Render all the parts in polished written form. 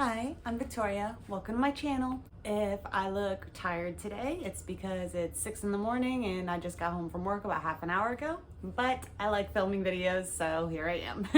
Hi, I'm Victoria. Welcome to my channel. If I look tired today, it's because it's 6 in the morning and I just got home from work about half an hour ago, but I like filming videos, so here I am.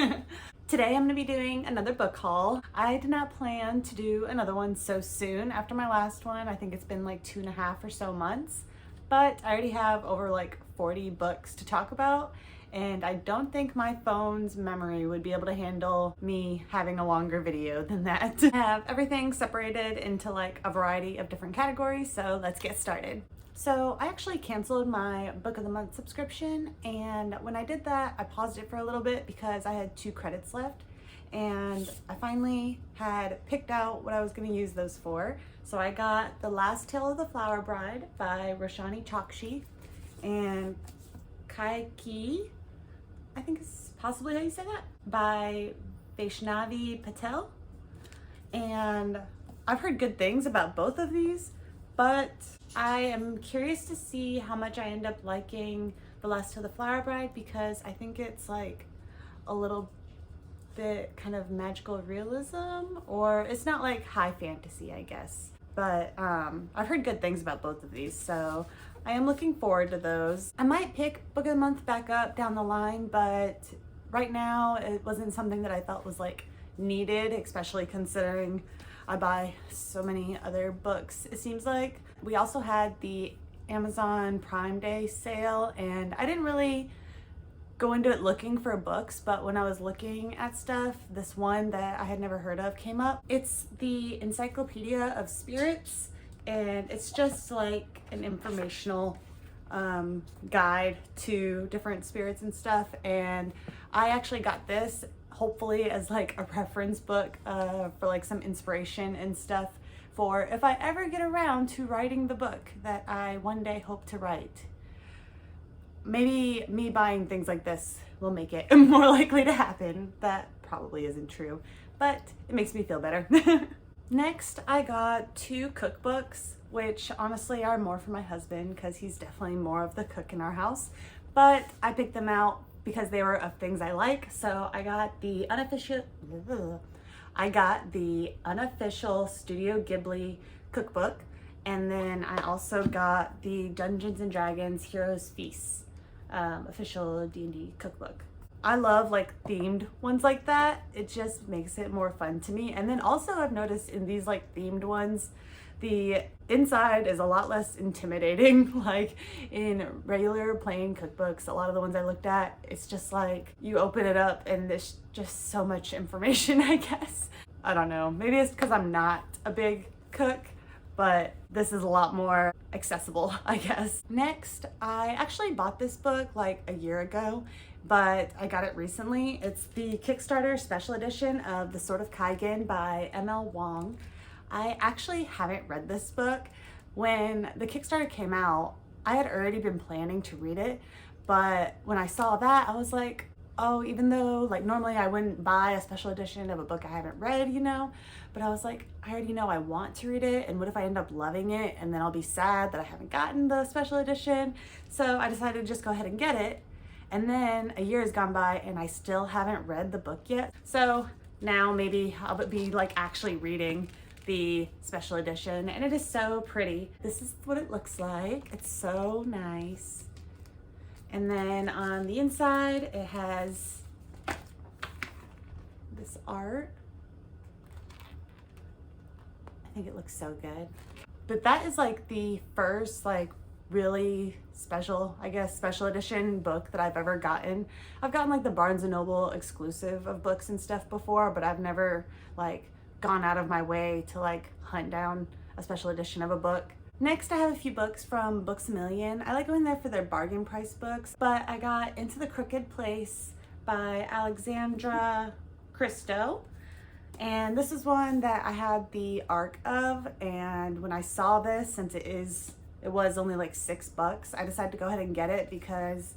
Today I'm going to be doing another book haul. I did not plan to do another one so soon after my last one. I think it's been like 2.5 or so months, but I already have over like 40 books to talk about. And I don't think my phone's memory would be able to handle me having a longer video than that. I have everything separated into like a variety of different categories, so let's get started. So I actually canceled my Book of the Month subscription, and when I did that, I paused it for a little bit because I had 2 credits left, and I finally had picked out what I was going to use those for. So I got The Last Tale of the Flower Bride by Roshani Chokshi and Kaiki, I think is possibly how you say that, by Vaishnavi Patel. And I've heard good things about both of these, but I am curious to see how much I end up liking The Last of the Flower Bride, because I think it's like a little bit kind of magical realism, or it's not like high fantasy, I guess. But I've heard good things about both of these, so I am looking forward to those. I might pick Book of the Month back up down the line, but right now it wasn't something that I felt was like needed, especially considering I buy so many other books, it seems like. We also had the Amazon Prime Day sale, and I didn't really go into it looking for books, but when I was looking at stuff, this one that I had never heard of came up. It's the Encyclopedia of Spirits, and it's just like an informational guide to different spirits and stuff. And I actually got this hopefully as like a reference book for like some inspiration and stuff for if I ever get around to writing the book that I one day hope to write. Maybe me buying things like this will make it more likely to happen. That probably isn't true, but it makes me feel better. Next, I got 2 cookbooks, which honestly are more for my husband because he's definitely more of the cook in our house, but I picked them out because they were of things I like. So I got the unofficial Studio Ghibli cookbook, and then I also got the Dungeons and Dragons Heroes Feast official D&D cookbook. I love like themed ones like that. It just makes it more fun to me. And then also I've noticed in these like themed ones, the inside is a lot less intimidating. Like in regular plain cookbooks, a lot of the ones I looked at, it's just like you open it up and there's just so much information, I guess. I don't know, maybe it's because I'm not a big cook, but this is a lot more accessible, I guess. Next, I actually bought this book like a year ago, but I got it recently. It's the Kickstarter special edition of The Sword of Kaigen by M.L. Wong. I actually haven't read this book. When the Kickstarter came out, I had already been planning to read it, but when I saw that, I was like, oh, even though like normally I wouldn't buy a special edition of a book I haven't read, you know, but I was like, I already know I want to read it, and what if I end up loving it and then I'll be sad that I haven't gotten the special edition? So I decided to just go ahead and get it, and then a year has gone by and I still haven't read the book yet. So now maybe I'll be like actually reading the special edition, and it is so pretty. This is what it looks like. It's so nice. And then on the inside, it has this art. I think it looks so good. But that is like the first like really special, I guess, special edition book that I've ever gotten. I've gotten like the Barnes & Noble exclusive of books and stuff before, but I've never like gone out of my way to like hunt down a special edition of a book. Next, I have a few books from Books A Million. I like going there for their bargain price books, but I got Into the Crooked Place by Alexandra Christo. And this is one that I had the ARC of, and when I saw this, since it was only like $6, I decided to go ahead and get it because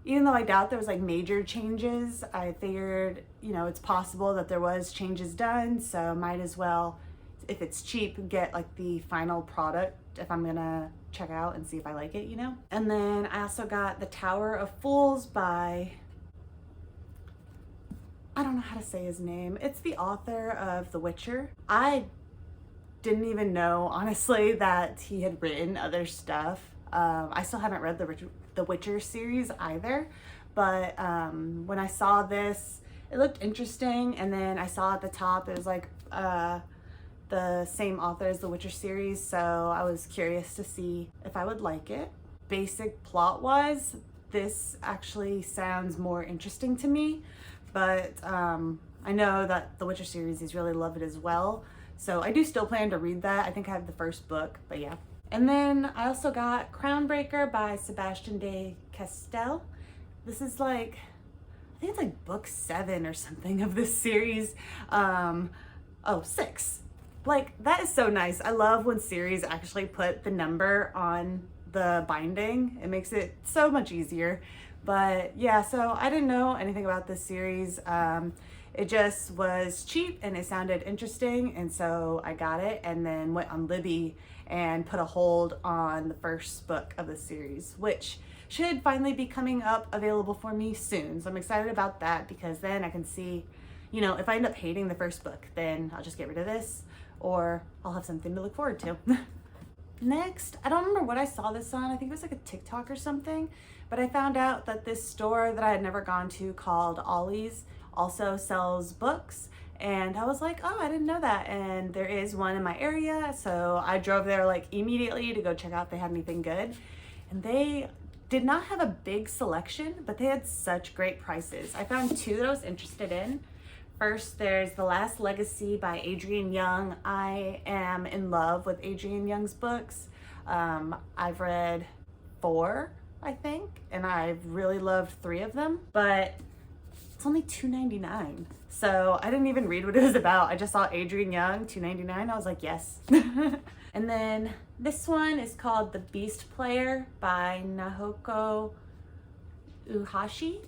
even though I doubt there was like major changes, I figured, you know, it's possible that there was changes done, so might as well, if it's cheap, get like the final product if I'm gonna check out and see if I like it, you know? And then I also got The Tower of Fools by I don't know how to say his name. It's the author of The Witcher. I didn't even know, honestly, that he had written other stuff. I still haven't read the Witcher series either, but when I saw this, it looked interesting, and then I saw at the top it was like the same author as the Witcher series, so I was curious to see if I would like it. Basic plot-wise, this actually sounds more interesting to me, but I know that the Witcher series is really loved as well, so I do still plan to read that. I think I have the first book, but yeah. And then I also got Crownbreaker by Sebastian de Castell. This is like, I think it's like book 7 or something of this series. Oh, 6. Like, that is so nice. I love when series actually put the number on the binding. It makes it so much easier. But yeah, so I didn't know anything about this series. It just was cheap and it sounded interesting, and so I got it and then went on Libby and put a hold on the first book of the series, which should finally be coming up available for me soon. So I'm excited about that, because then I can see, you know, if I end up hating the first book, then I'll just get rid of this, or I'll have something to look forward to. Next, I don't remember what I saw this on. I think it was like a TikTok or something, but I found out that this store that I had never gone to called Alli's also sells books, and I was like, oh, I didn't know that, and there is one in my area, so I drove there like immediately to go check out if they had anything good, and they did not have a big selection, but they had such great prices. I found 2 that I was interested in. First, there's The Last Legacy by Adrienne Young. I am in love with Adrienne Young's books. I've read 4, I think, and I've really loved 3 of them, but it's only $2.99. So I didn't even read what it was about. I just saw Adrienne Young, $2.99. I was like, yes. And then this one is called The Beast Player by Naoko Uhashi,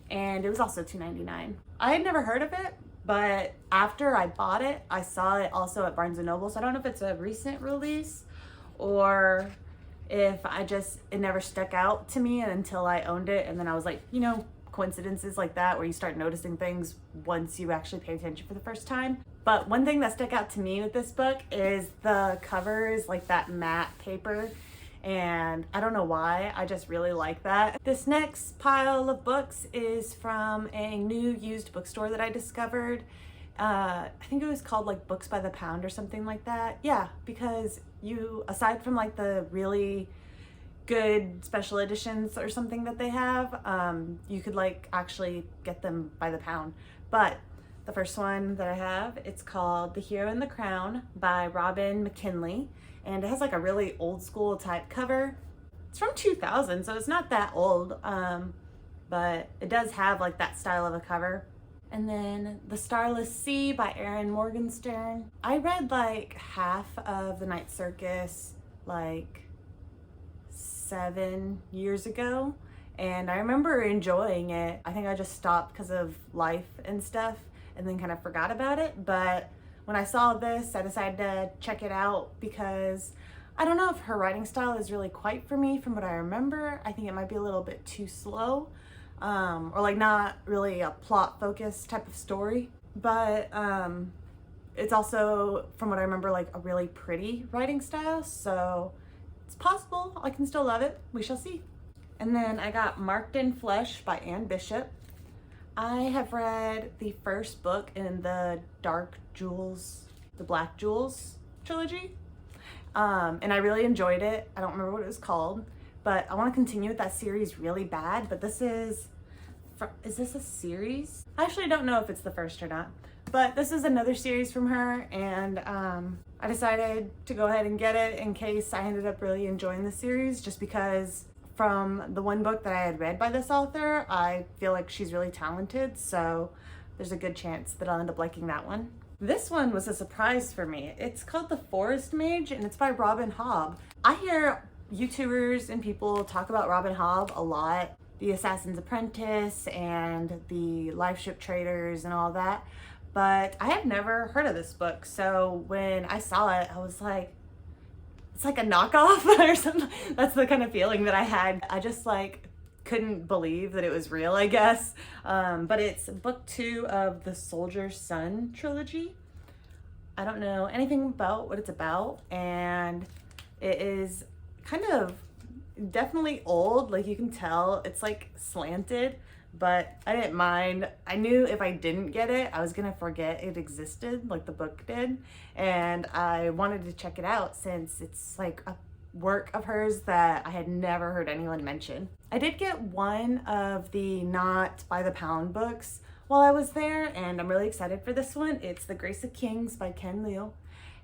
and it was also $2.99. I had never heard of it, but after I bought it, I saw it also at Barnes & Noble, so I don't know if it's a recent release or if it never stuck out to me until I owned it, and then I was like, you know, coincidences like that where you start noticing things once you actually pay attention for the first time. But one thing that stuck out to me with this book is the cover is like that matte paper, and I don't know why, I just really like that. This next pile of books is from a new used bookstore that I discovered. I think it was called like Books by the Pound or something like that. Yeah, because you, aside from like the really good special editions or something that they have, you could like actually get them by the pound. But the first one that I have, it's called The Hero and the Crown by Robin McKinley, and it has like a really old school type cover. It's from 2000, so it's not that old, but it does have like that style of a cover. And then The Starless Sea by Erin Morgenstern. I read like half of The Night Circus like 7 years ago, and I remember enjoying it. I think I just stopped because of life and stuff and then kind of forgot about it, but when I saw this, I decided to check it out because I don't know if her writing style is really quite for me from what I remember. I think it might be a little bit too slow, or like not really a plot focused type of story, but it's also, from what I remember, like a really pretty writing style, so it's possible I can still love it. We shall see. And then I got Marked in Flesh by Anne Bishop. I have read the first book in the Dark Jewels, the Black Jewels trilogy, and I really enjoyed it. I don't remember what it was called, but I want to continue with that series really bad. But this is this a series? I actually don't know if it's the first or not, but this is another series from her, and I decided to go ahead and get it in case I ended up really enjoying the series, just because from the one book that I had read by this author, I feel like she's really talented, so there's a good chance that I'll end up liking that one. This one was a surprise for me. It's called The Forest Mage, and it's by Robin Hobb. I hear YouTubers and people talk about Robin Hobb a lot, the Assassin's Apprentice and the Life Ship Traders and all that, but I have never heard of this book, so when I saw it, I was like, it's like a knockoff or something. That's the kind of feeling that I had. I just like couldn't believe that it was real, I guess. But it's book 2 of the Soldier's Son trilogy. I don't know anything about what it's about, and it is kind of definitely old. Like, you can tell it's like slanted, but I didn't mind. I knew if I didn't get it, I was gonna forget it existed, like the book did, and I wanted to check it out since it's like a work of hers that I had never heard anyone mention. I did get one of the Not by the Pound books while I was there, and I'm really excited for this one. It's The Grace of Kings by Ken Liu,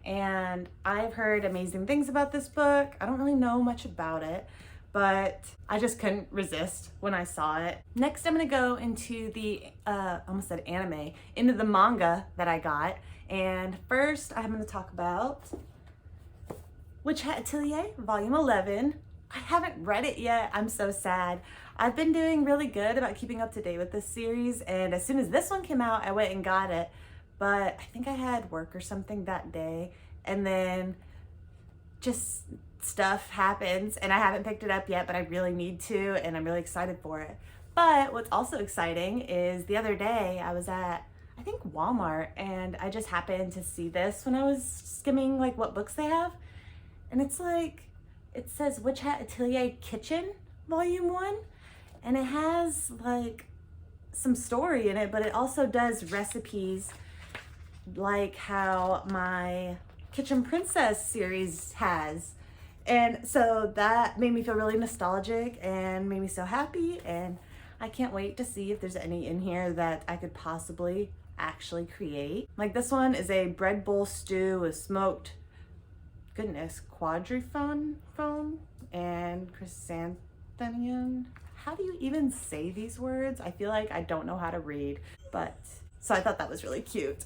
and I've heard amazing things about this book. I don't really know much about it, but I just couldn't resist when I saw it. Next, I'm gonna go into the, almost said anime, into the manga that I got. And first, I'm gonna talk about Witch Hat Atelier, Volume 11. I haven't read it yet. I'm so sad. I've been doing really good about keeping up to date with this series, and as soon as this one came out, I went and got it. But I think I had work or something that day, and then just stuff happens, and I haven't picked it up yet, but I really need to, and I'm really excited for it. But what's also exciting is the other day I was at, I think, Walmart, and I just happened to see this when I was skimming like what books they have, and it's like, it says Witch Hat Atelier Kitchen Volume 1, and it has like some story in it, but it also does recipes like how my Kitchen Princess series has. And so that made me feel really nostalgic and made me so happy, and I can't wait to see if there's any in here that I could possibly actually create. Like, this one is a bread bowl stew with smoked, goodness, quadriphone and chrysanthemum. How do you even say these words? I feel like I don't know how to read, but so I thought that was really cute.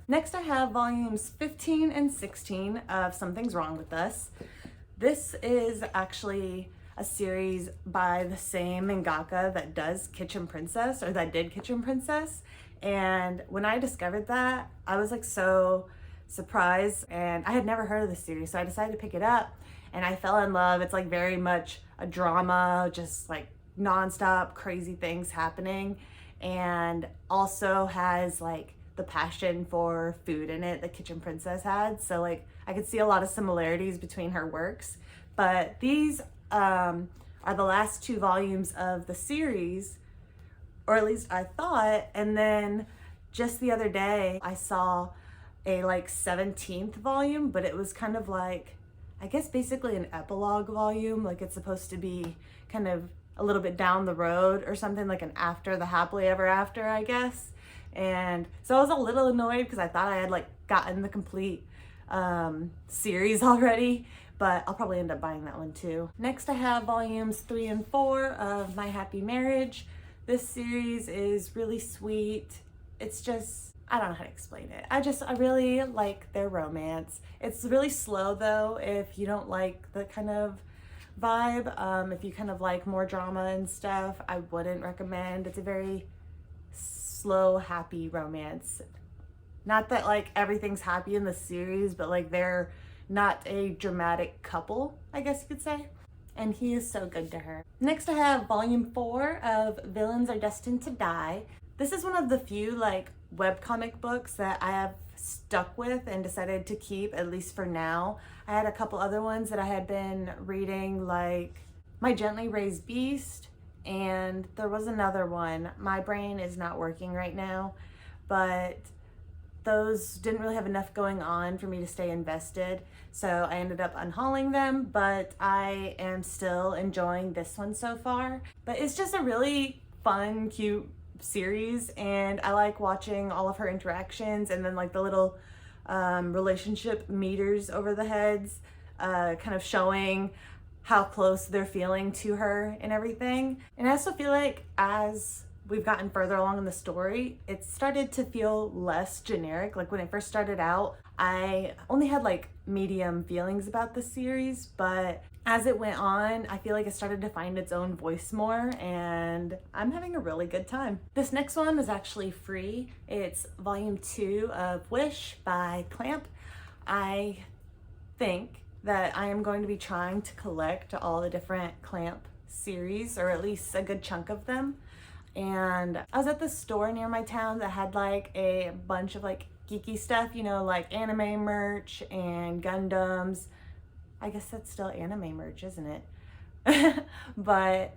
Next, I have volumes 15 and 16 of Something's Wrong with Us. This is actually a series by the same mangaka that does Kitchen Princess, or that did Kitchen Princess. And when I discovered that, I was like so surprised, and I had never heard of this series, so I decided to pick it up, and I fell in love. It's like very much a drama, just like nonstop crazy things happening, and also has like the passion for food in it that Kitchen Princess had. So like I could see a lot of similarities between her works. But these are the last 2 volumes of the series, or at least I thought. And then just the other day I saw a like 17th volume, but it was kind of like, I guess basically an epilogue volume. Like, it's supposed to be kind of a little bit down the road or something, like an after the happily ever after, I guess. And so I was a little annoyed because I thought I had like gotten the complete series already, but I'll probably end up buying that one too. Next, I have volumes 3 and 4 of My Happy Marriage. This series is really sweet. It's just, I don't know how to explain it. I really like their romance. It's really slow though, if you don't like the kind of vibe. If you kind of like more drama and stuff, I wouldn't recommend. It's a very slow, happy romance. Not that like everything's happy in the series, but like they're not a dramatic couple, I guess you could say. And he is so good to her. Next, I have volume 4 of Villains Are Destined to Die. This is one of the few like webcomic books that I have stuck with and decided to keep, at least for now. I had a couple other ones that I had been reading, like My Gently Raised Beast, and there was another one. My brain is not working right now, but those didn't really have enough going on for me to stay invested, so I ended up unhauling them, but I am still enjoying this one so far. But it's just a really fun, cute series, and I like watching all of her interactions, and then like the little relationship meters over the heads, kind of showing how close they're feeling to her and everything. And I also feel like as we've gotten further along in the story, it started to feel less generic. Like when it first started out, I only had like medium feelings about the series, but as it went on, I feel like it started to find its own voice more, and I'm having a really good time. This next one is actually free. It's volume 2 of Wish by Clamp. I think that I am going to be trying to collect all the different Clamp series, or at least a good chunk of them. And I was at the store near my town that had like a bunch of like geeky stuff, you know, like anime merch and Gundams. I guess that's still anime merch, isn't it? But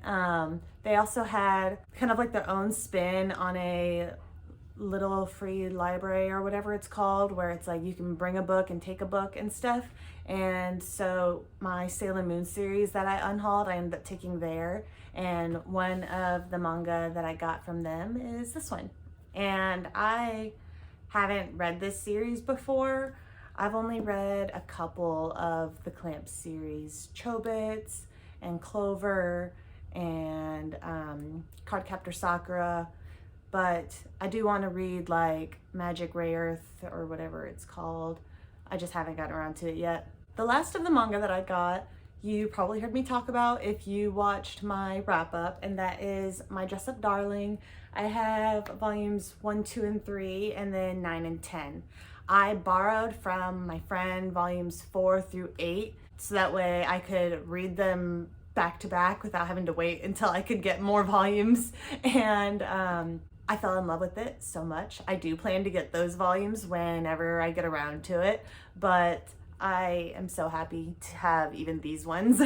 they also had kind of like their own spin on a little free library or whatever it's called, where it's like you can bring a book and take a book and stuff. And so my Sailor Moon series that I unhauled, I ended up taking there. And one of the manga that I got from them is this one. And I haven't read this series before. I've only read a couple of the Clamp series, Chobits and Clover and Cardcaptor Sakura. But I do want to read like Magic Ray Earth or whatever it's called. I just haven't gotten around to it yet. The last of the manga that I got, you probably heard me talk about if you watched my wrap up, and that is My Dress Up Darling. I have volumes 1, 2, and 3, and then 9 and 10. I borrowed from my friend volumes 4 through 8, so that way I could read them back to back without having to wait until I could get more volumes. And I fell in love with it so much. I do plan to get those volumes whenever I get around to it, but I am so happy to have even these ones.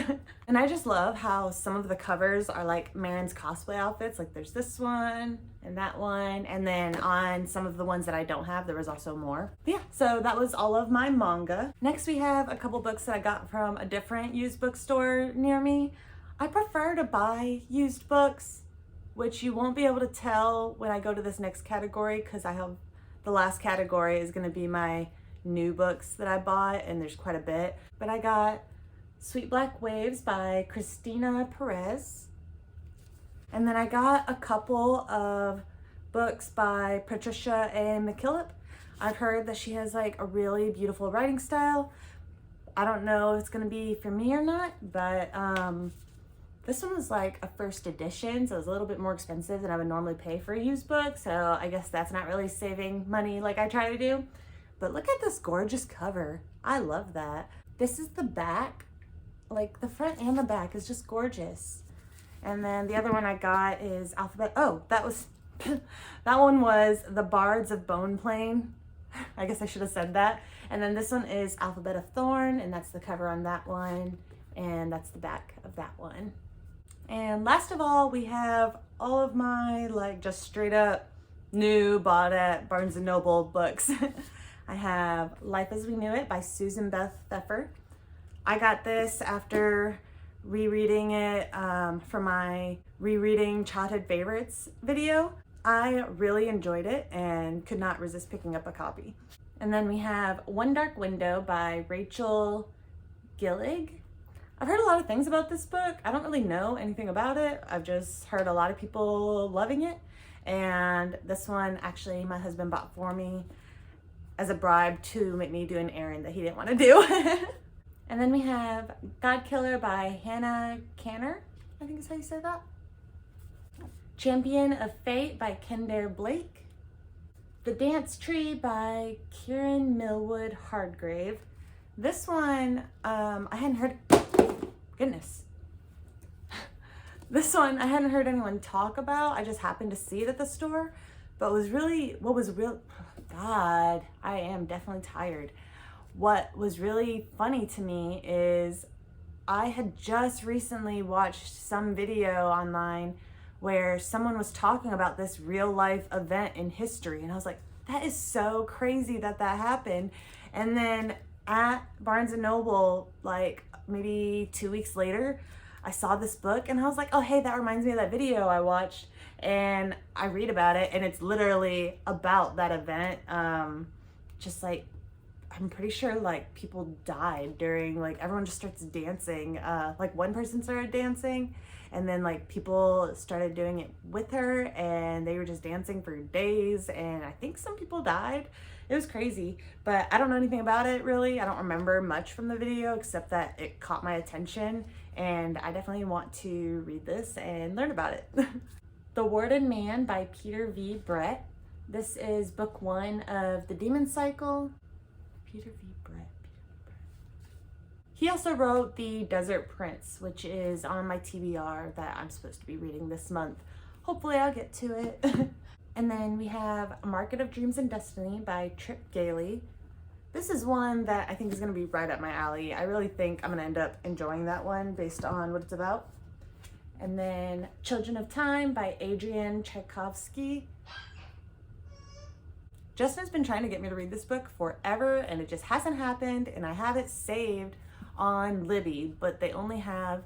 And I just love how some of the covers are like Marin's cosplay outfits. Like there's this one and that one, and then on some of the ones that I don't have, there was also more. But yeah, so that was all of my manga. Next we have a couple books that I got from a different used bookstore near me. I prefer to buy used books, which you won't be able to tell when I go to this next category, because I have the last category is going to be my new books that I bought, and there's quite a bit. But I got Sweet Black Waves by Christina Perez, and then I got a couple of books by Patricia A. McKillop. I've heard that she has like a really beautiful writing style. I don't know if it's going to be for me or not, but this one was like a first edition, so it was a little bit more expensive than I would normally pay for a used book, so I guess that's not really saving money like I try to do. But look at this gorgeous cover. I love that. This is the back. Like the front and the back is just gorgeous. And then the other one I got is Alphabet. Oh, that one was The Bards of Bone Plain. I guess I should have said that. And then this one is Alphabet of Thorn, and that's the cover on that one, and that's the back of that one. And last of all, we have all of my like just straight up new bought at Barnes & Noble books. I have Life as We Knew It by Susan Beth Pfeffer. I got this after rereading it for my rereading childhood favorites video. I really enjoyed it and could not resist picking up a copy. And then we have One Dark Window by Rachel Gillig. I've heard a lot of things about this book. I don't really know anything about it. I've just heard a lot of people loving it. And this one, actually, my husband bought for me as a bribe to make me do an errand that he didn't want to do. And then we have God Killer by Hannah Canner, I think is how you say that. Champion of Fate by Kendare Blake. The Dance Tree by Kieran Millwood Hardgrave. This one, I hadn't heard, goodness. This one I hadn't heard anyone talk about. I just happened to see it at the store. But God, I am definitely tired. What was really funny to me is I had just recently watched some video online where someone was talking about this real life event in history. And I was like, that is so crazy that that happened. And then at Barnes & Noble, like maybe 2 weeks later, I saw this book and I was like, oh, hey, that reminds me of that video I watched. And I read about it, and it's literally about that event. Just like, I'm pretty sure like people died during, like everyone just starts dancing. Like one person started dancing, and then like people started doing it with her, and they were just dancing for days, and I think some people died. It was crazy, but I don't know anything about it really. I don't remember much from the video except that it caught my attention, and I definitely want to read this and learn about it. The Warden Man by Peter V. Brett. This is book 1 of the Demon Cycle. Peter V. Brett. He also wrote The Desert Prince, which is on my TBR that I'm supposed to be reading this month. Hopefully I'll get to it. And then we have Market of Dreams and Destiny by Trip Gailey. This is one that I think is going to be right up my alley. I really think I'm going to end up enjoying that one based on what it's about. And then Children of Time by Adrian Tchaikovsky. Justin's been trying to get me to read this book forever, and it just hasn't happened, and I have it saved on Libby, but they only have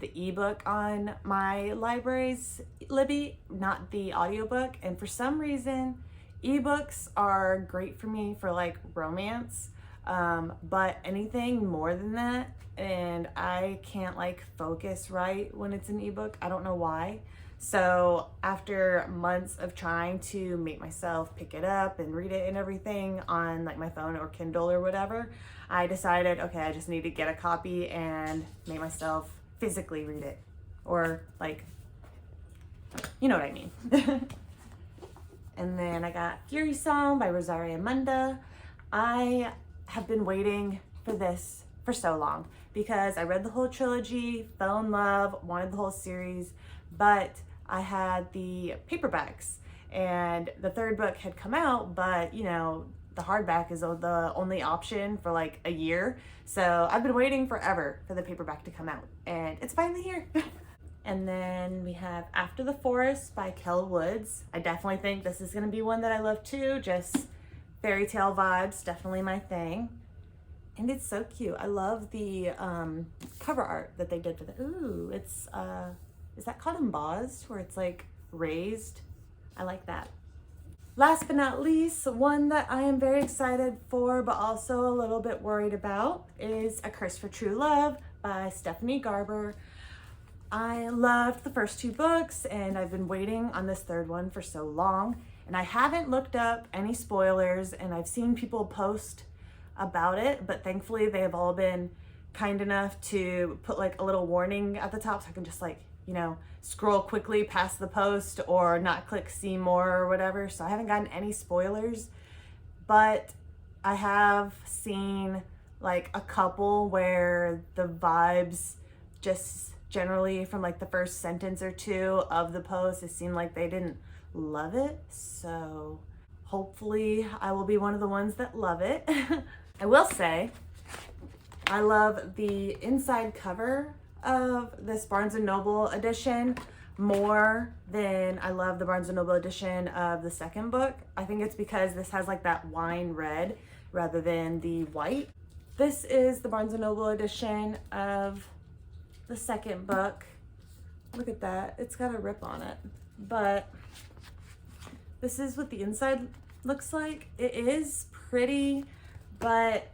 the ebook on my library's Libby, not the audiobook. And for some reason, ebooks are great for me for like romance, but anything more than that, and I can't like focus right when it's an ebook. I don't know why. So after months of trying to make myself pick it up and read it and everything on like my phone or Kindle or whatever, I decided, okay, I just need to get a copy and make myself physically read it. Or like, you know what I mean. And then I got Fury Song by Rosaria Munda. I have been waiting for this for so long because I read the whole trilogy, fell in love, wanted the whole series, but I had the paperbacks and the third book had come out, but you know, the hardback is the only option for like a year. So I've been waiting forever for the paperback to come out, and it's finally here. And then we have After the Forest by Kel Woods. I definitely think this is gonna be one that I love too. Just fairy tale vibes, definitely my thing. And it's so cute. I love the cover art that they did for the, ooh, it's, is that called embossed, where it's like raised? I like that. Last but not least, one that I am very excited for, but also a little bit worried about, is A Curse for True Love by Stephanie Garber. I loved the first two books, and I've been waiting on this third one for so long, and I haven't looked up any spoilers, and I've seen people post about it, but thankfully they have all been kind enough to put like a little warning at the top so I can just like, you know, scroll quickly past the post or not click see more or whatever. So I haven't gotten any spoilers, but I have seen like a couple where the vibes just generally from like the first sentence or two of the post, it seemed like they didn't love it. So hopefully I will be one of the ones that love it. I will say I love the inside cover of this Barnes & Noble edition more than I love the Barnes & Noble edition of the second book. I think it's because this has like that wine red rather than the white. This is the Barnes & Noble edition of the second book. Look at that, it's got a rip on it. But this is what the inside looks like. It is pretty, but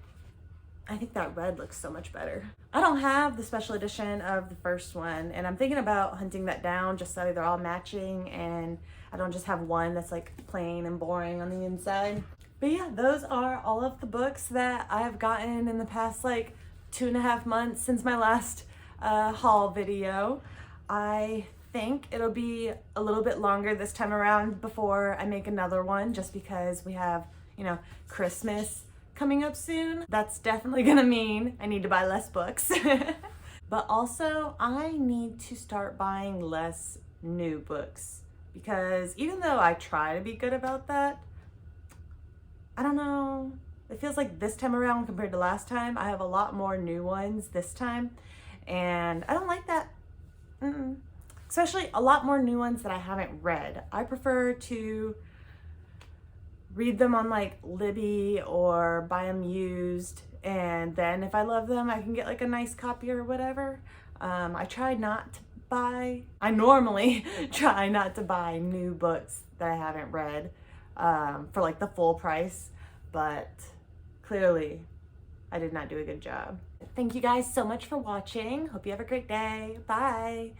I think that red looks so much better. I don't have the special edition of the first one, and I'm thinking about hunting that down just so they're all matching and I don't just have one that's like plain and boring on the inside. But yeah, those are all of the books that I have gotten in the past like 2.5 months since my last haul video. I think it'll be a little bit longer this time around before I make another one, just because we have, you know, Christmas coming up soon. That's definitely gonna mean I need to buy less books. But also I need to start buying less new books, because even though I try to be good about that, I don't know, it feels like this time around compared to last time, I have a lot more new ones this time, and I don't like that. Especially a lot more new ones that I haven't read. I prefer to read them on like Libby or buy them used, and then if I love them I can get like a nice copy or whatever. I normally try not to buy new books that I haven't read for like the full price, but clearly I did not do a good job. Thank you guys so much for watching. Hope you have a great day. Bye.